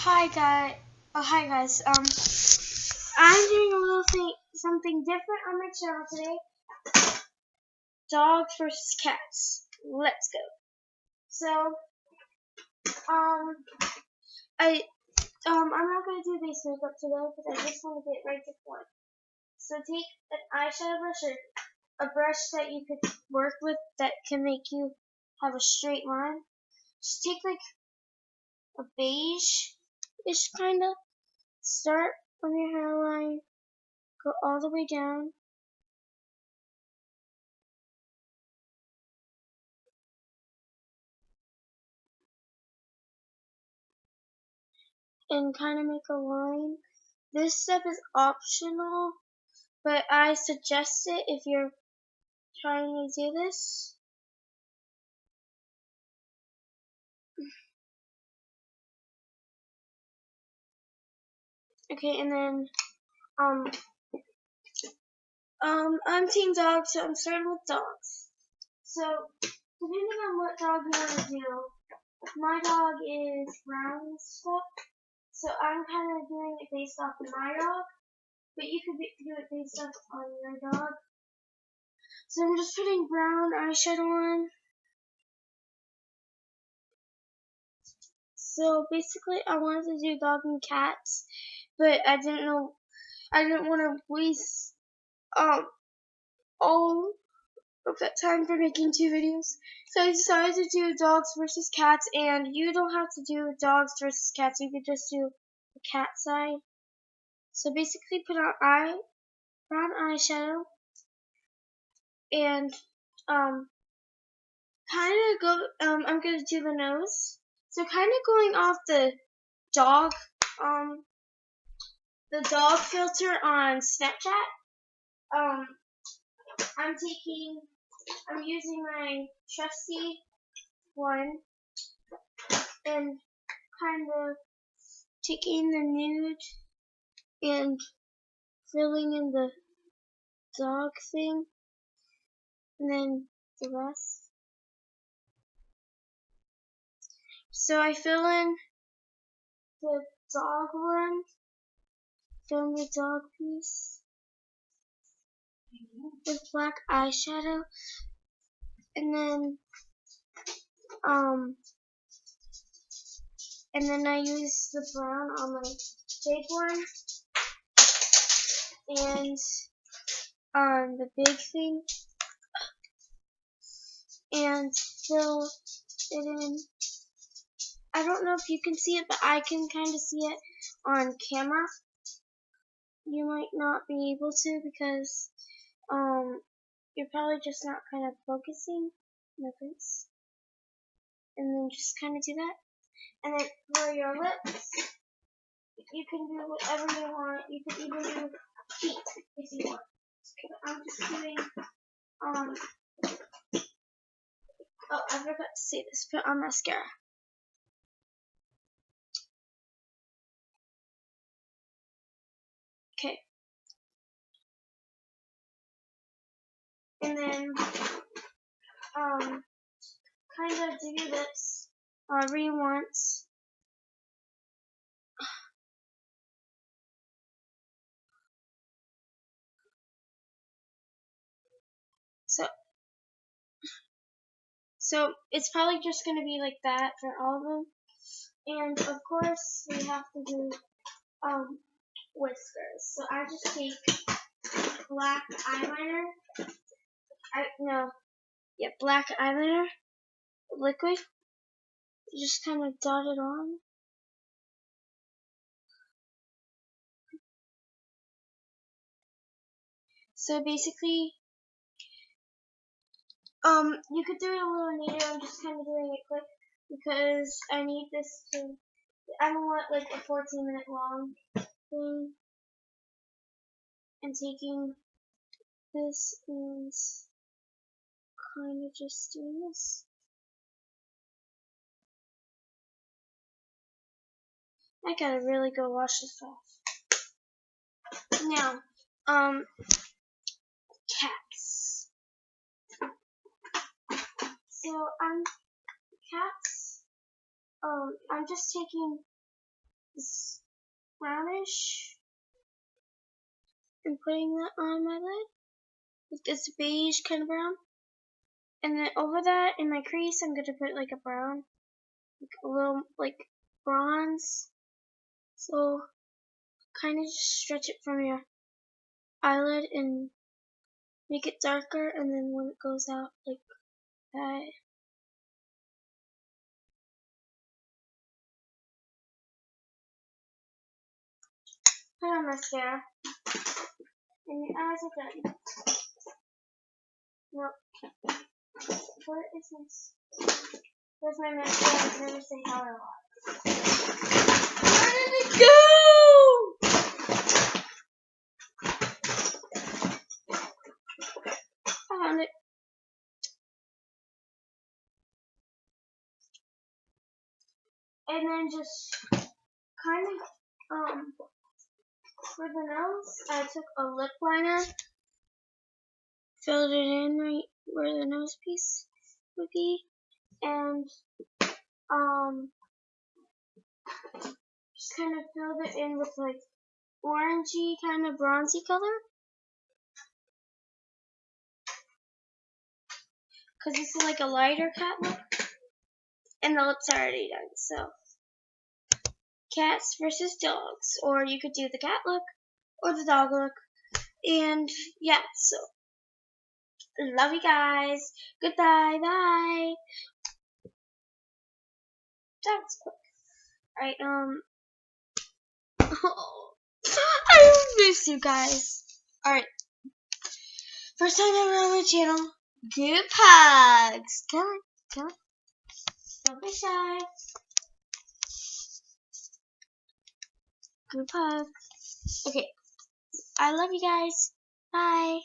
Hi guys. I'm doing a little something different on my channel today. Dogs versus cats. Let's go. So, I'm not gonna do base makeup today because I just want to get right to the point. So take an eyeshadow brush or a brush that you could work with that can make you have a straight line. Just take like a beige-ish kind of. Start from your hairline, go all the way down. And kind of make a line. This step is optional, but I suggest it if you're trying to do this. Okay, and then I'm team dog, so I'm starting with dogs. So depending on what dog you want to do, my dog is brown and stuff, so I'm kind of doing it based off of my dog, but you could do it based off on your dog. So I'm just putting brown eyeshadow on. So basically, I wanted to do dog and cats, but I didn't want to waste all of that time for making 2 videos. So I decided to do dogs versus cats, and you don't have to do dogs versus cats. You could just do the cat side. So basically, put on brown eyeshadow, and kind of go. I'm gonna do the nose. So kind of going off dog the dog filter on Snapchat. I'm using my trusty one and kind of taking the nude and filling in the dog thing, and then the rest. So I fill in the dog one, fill in the dog piece with black eyeshadow, and then I use the brown on my big one and on the big thing, and fill it in. I don't know if you can see it, but I can kind of see it on camera. You might not be able to because you're probably just not kind of focusing on the face. And then just kind of do that. And then for your lips, you can do whatever you want. You can even do feet if you want. I'm just doing oh, I forgot to say this. Put on mascara. Okay. And then kind of do your lips however you want. So it's probably just going to be like that for all of them. And of course, we have to do whiskers. So I just take black eyeliner. Black eyeliner, liquid. Just kind of dot it on. So basically, you could do it a little neater. I'm just kind of doing it quick because I need this to. I don't want like a 14-minute long thing. And taking this and kind of just doing this. I gotta really go wash this off. Now, cats. So cats. I'm just taking this brownish and putting that on my lid with this beige kind of brown. And then over that in my crease, I'm gonna put like a brown, like a little like bronze. So kind of just stretch it from your eyelid and make it darker, and then when it goes out like that. Put on mascara. And your eyes are done. Nope. What is this? Where's my mascara? I can never say how I want. Where did it go? I found it. And then just kind of, for the nose, I took a lip liner, filled it in right where the nose piece would be, and just kind of filled it in with like orangey kind of bronzy color. Because this is like a lighter cat look. And the lips are already done, so. Cats versus dogs. Or you could do the cat look or the dog look. And yeah, so. Love you guys. Goodbye. Bye. That was quick. Alright, oh, I miss you guys. Alright. First time ever on my channel. Group hugs. Come on. Come on. Don't be shy. Group hug. Okay. I love you guys. Bye.